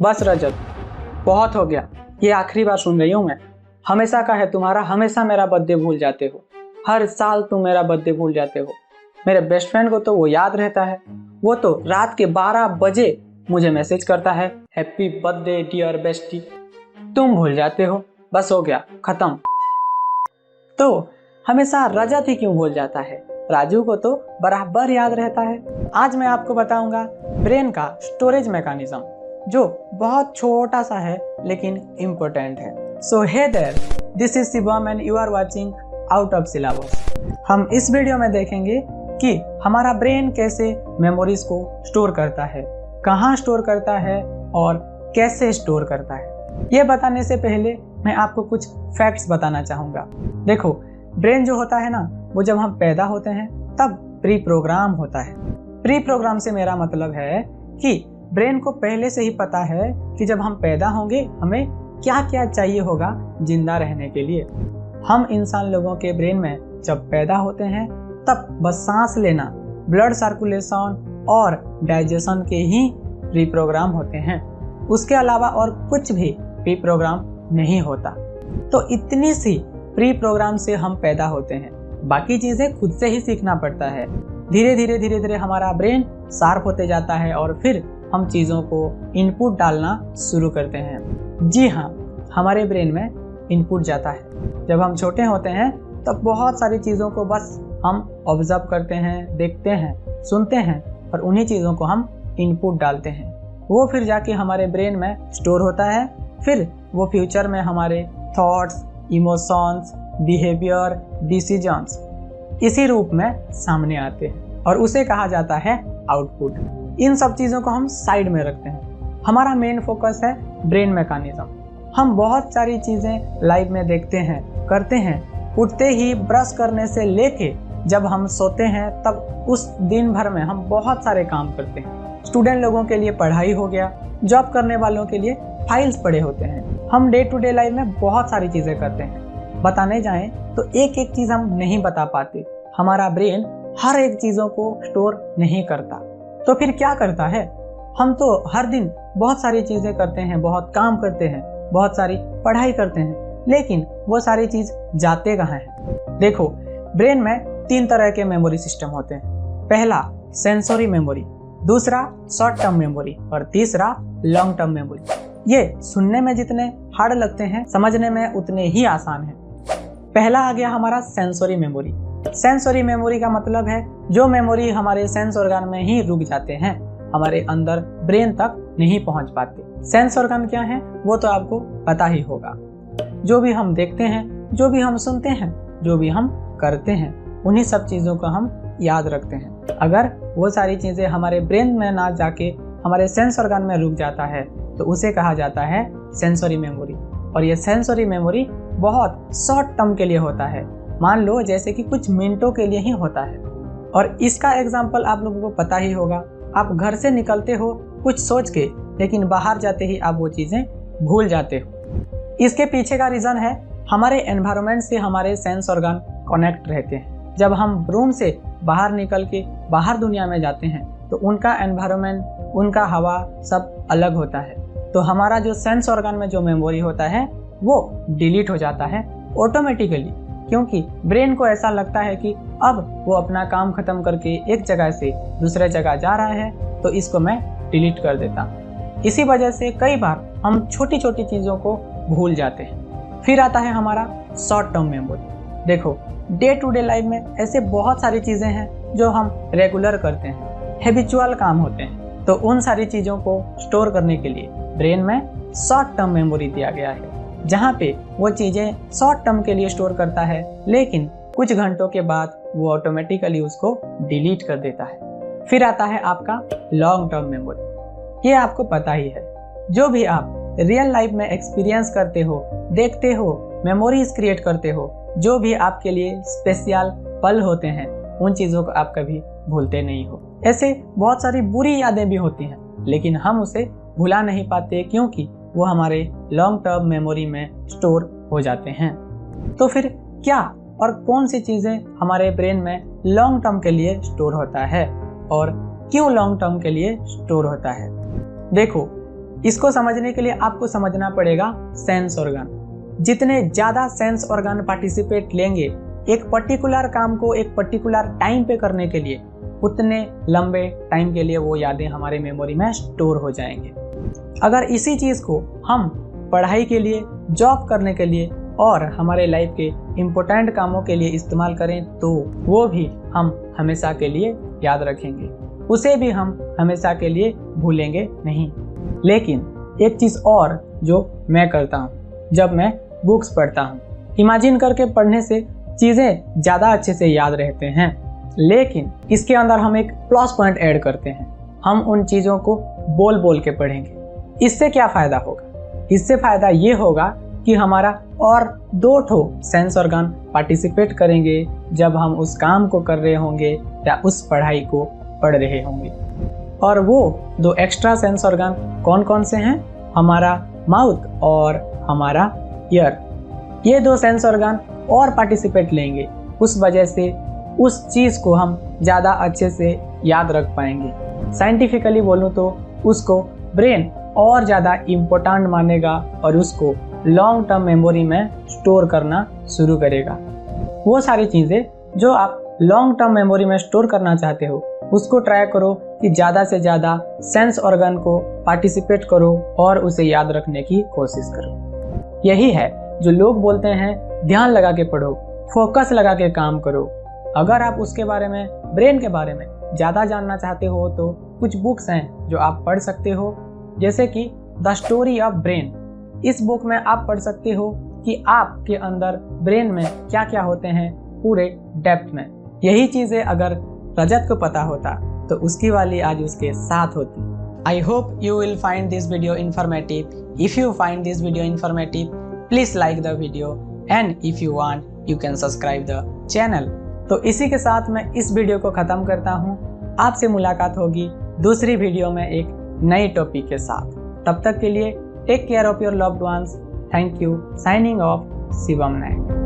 बस रजत, बहुत हो गया। ये आखिरी बार सुन रही हूँ मैं। हमेशा का है तुम्हारा, हमेशा मेरा बर्थडे भूल जाते हो। हर साल तुम मेरा बर्थडे भूल जाते हो। मेरे बेस्ट फ्रेंड को तो वो याद रहता है। वो तो रात के 12 बजे मुझे मैसेज करता है, हैप्पी बर्थडे डियर बेस्टी। तुम भूल जाते हो। बस हो गया, खत्म। तो हमेशा रजत ही क्यों भूल जाता है? राजू को तो बराबर याद रहता है। आज मैं आपको बताऊंगा ब्रेन का स्टोरेज मैकेनिज्म, जो बहुत छोटा सा है लेकिन इम्पोर्टेंट है। So hey there, this is Shivam and you are watching out of syllabus. हम इस वीडियो में देखेंगे कि हमारा ब्रेन कैसे मेमोरीज को स्टोर करता है, कहाँ स्टोर करता है और कैसे स्टोर करता है। ये बताने से पहले मैं आपको कुछ फैक्ट्स बताना चाहूँगा। देखो, ब्रेन जो होता है ना, वो जब हम पैदा होते हैं तब प्री प्रोग्राम होता है। प्री प्रोग्राम से मेरा मतलब है कि ब्रेन को पहले से ही पता है कि जब हम पैदा होंगे हमें क्या क्या चाहिए होगा जिंदा रहने के लिए। हम इंसान लोगों के ब्रेन में जब पैदा होते हैं तब बस सांस लेना, ब्लड सर्कुलेशन और डाइजेशन के ही प्री प्रोग्राम होते हैं। उसके अलावा और कुछ भी प्री प्रोग्राम नहीं होता। तो इतनी सी प्री प्रोग्राम से हम पैदा होते हैं। बाकी चीज़ें खुद से ही सीखना पड़ता है। धीरे धीरे हमारा ब्रेन शार्प होते जाता है और फिर हम चीज़ों को इनपुट डालना शुरू करते हैं। जी हाँ, हमारे ब्रेन में इनपुट जाता है। जब हम छोटे होते हैं तब बहुत सारी चीज़ों को बस हम ऑब्जर्व करते हैं, देखते हैं, सुनते हैं और उन्हीं चीज़ों को हम इनपुट डालते हैं। वो फिर जाके हमारे ब्रेन में स्टोर होता है। फिर वो फ्यूचर में हमारे थॉट्स, इमोशंस, बिहेवियर, डिसीजंस इसी रूप में सामने आते हैं और उसे कहा जाता है आउटपुट। इन सब चीज़ों को हम साइड में रखते हैं। हमारा मेन फोकस है ब्रेन मैकेनिज्म। हम बहुत सारी चीज़ें लाइफ में देखते हैं, करते हैं। उठते ही ब्रश करने से लेके जब हम सोते हैं तब उस दिन भर में हम बहुत सारे काम करते हैं। स्टूडेंट लोगों के लिए पढ़ाई हो गया, जॉब करने वालों के लिए फाइल्स पड़े होते हैं। हम डे टू डे लाइफ में बहुत सारी चीज़ें करते हैं। बताने जाएं तो एक एक चीज़ हम नहीं बता पाते। हमारा ब्रेन हर एक चीज़ों को स्टोर नहीं करता। तो फिर क्या करता है? हम तो हर दिन बहुत सारी चीज़ें करते हैं, बहुत काम करते हैं, बहुत सारी पढ़ाई करते हैं, लेकिन वो सारी चीज़ जाते कहाँ हैं? देखो, ब्रेन में 3 तरह के मेमोरी सिस्टम होते हैं। पहला सेंसरी मेमोरी, दूसरा शॉर्ट टर्म मेमोरी और तीसरा लॉन्ग टर्म मेमोरी। ये सुनने में जितने हार्ड लगते हैं, समझने में उतने ही आसान हैं। पहला आ गया हमारा सेंसरी मेमोरी। सेंसरी मेमोरी का मतलब है जो मेमोरी हमारे सेंस ऑर्गन में ही रुक जाते हैं, हमारे अंदर ब्रेन तक नहीं पहुंच पाते। सेंस ऑर्गन क्या है वो तो आपको पता ही होगा। जो भी हम देखते हैं, जो भी हम सुनते हैं, जो भी हम करते हैं, उन्हीं सब चीज़ों को हम याद रखते हैं। अगर वो सारी चीज़ें हमारे ब्रेन में ना जाके हमारे सेंस ऑर्गन में रुक जाता है तो उसे कहा जाता है सेंसरी मेमोरी। और ये सेंसरी मेमोरी बहुत शॉर्ट टर्म के लिए होता है। मान लो जैसे कि कुछ मिनटों के लिए ही होता है। और इसका एग्जाम्पल आप लोगों को पता ही होगा। आप घर से निकलते हो कुछ सोच के, लेकिन बाहर जाते ही आप वो चीज़ें भूल जाते हो। इसके पीछे का रीज़न है हमारे एनवायरनमेंट से हमारे सेंस ऑर्गन कनेक्ट रहते हैं। जब हम रूम से बाहर निकल के बाहर दुनिया में जाते हैं तो उनका एनवायरनमेंट, उनका हवा सब अलग होता है। तो हमारा जो सेंस ऑर्गन में जो मेमोरी होता है वो डिलीट हो जाता है ऑटोमेटिकली, क्योंकि ब्रेन को ऐसा लगता है कि अब वो अपना काम खत्म करके एक जगह से दूसरे जगह जा रहा है तो इसको मैं डिलीट कर देता। इसी वजह से कई बार हम छोटी छोटी चीज़ों को भूल जाते हैं। फिर आता है हमारा शॉर्ट टर्म मेमोरी। देखो, डे टू डे लाइफ में ऐसे बहुत सारी चीज़ें हैं जो हम रेगुलर करते हैं, हैबिचुअल काम होते हैं। तो उन सारी चीज़ों को स्टोर करने के लिए ब्रेन में शॉर्ट टर्म मेमोरी दिया गया है, जहाँ पे वो चीज़ें शॉर्ट टर्म के लिए स्टोर करता है, लेकिन कुछ घंटों के बाद वो ऑटोमेटिकली उसको डिलीट कर देता है। फिर आता है आपका लॉन्ग टर्म मेमोरी। ये आपको पता ही है, जो भी आप रियल लाइफ में एक्सपीरियंस करते हो, देखते हो, मेमोरीज क्रिएट करते हो, जो भी आपके लिए स्पेशल पल होते हैं, उन चीज़ों को आप कभी भूलते नहीं हो। ऐसे बहुत सारी बुरी यादें भी होती हैं, लेकिन हम उसे भुला नहीं पाते क्योंकि वो हमारे लॉन्ग टर्म मेमोरी में स्टोर हो जाते हैं। तो फिर क्या और कौन सी चीज़ें हमारे ब्रेन में लॉन्ग टर्म के लिए स्टोर होता है और क्यों लॉन्ग टर्म के लिए स्टोर होता है? देखो, इसको समझने के लिए आपको समझना पड़ेगा सेंस ऑर्गन। जितने ज़्यादा सेंस ऑर्गन पार्टिसिपेट लेंगे एक पर्टिकुलर काम को एक पर्टिकुलर टाइम पे करने के लिए, उतने लंबे टाइम के लिए वो यादें हमारे मेमोरी में स्टोर हो जाएंगे। अगर इसी चीज़ को हम पढ़ाई के लिए, जॉब करने के लिए और हमारे लाइफ के इम्पोर्टेंट कामों के लिए इस्तेमाल करें तो वो भी हम हमेशा के लिए याद रखेंगे, उसे भी हम हमेशा के लिए भूलेंगे नहीं। लेकिन एक चीज़ और जो मैं करता हूँ जब मैं बुक्स पढ़ता हूँ, इमेजिन करके पढ़ने से चीज़ें ज़्यादा अच्छे से याद रहते हैं, लेकिन इसके अंदर हम एक प्लस पॉइंट ऐड करते हैं। हम उन चीज़ों को बोल बोल के पढ़ेंगे। इससे क्या फ़ायदा होगा? इससे फ़ायदा ये होगा कि हमारा और 2 सेंस ऑर्गन पार्टिसिपेट करेंगे जब हम उस काम को कर रहे होंगे या उस पढ़ाई को पढ़ रहे होंगे। और वो 2 एक्स्ट्रा सेंस ऑर्गन कौन कौन से हैं? हमारा माउथ और हमारा ईयर। ये 2 सेंस ऑर्गन और पार्टिसिपेट लेंगे, उस वजह से उस चीज़ को हम ज़्यादा अच्छे से याद रख पाएंगे। साइंटिफिकली बोलूँ तो उसको ब्रेन और ज़्यादा इम्पोर्टेंट मानेगा और उसको लॉन्ग टर्म मेमोरी में स्टोर करना शुरू करेगा। वो सारी चीज़ें जो आप लॉन्ग टर्म मेमोरी में स्टोर करना चाहते हो उसको ट्राई करो कि ज़्यादा से ज़्यादा सेंस ऑर्गन को पार्टिसिपेट करो और उसे याद रखने की कोशिश करो। यही है जो लोग बोलते हैं ध्यान लगा के पढ़ो, फोकस लगा के काम करो। अगर आप उसके बारे में, ब्रेन के बारे में ज़्यादा जानना चाहते हो तो कुछ बुक्स हैं जो आप पढ़ सकते हो, जैसे कि द स्टोरी ऑफ ब्रेन। इस बुक में आप पढ़ सकते हो कि आपके अंदर ब्रेन में क्या क्या होते हैं पूरे डेप्थ में। यही चीज़ें अगर रजत को पता होता तो उसकी वाली आज उसके साथ होती। I hope you will find this video informative. If you find this video informative, please like the video and if you want, you can subscribe the channel. तो इसी के साथ मैं इस वीडियो को ख़त्म करता हूँ। आपसे मुलाकात होगी दूसरी वीडियो में एक नई टॉपिक के साथ। तब तक के लिए take care of your loved ones. Thank you. Signing off Shivam Nayak.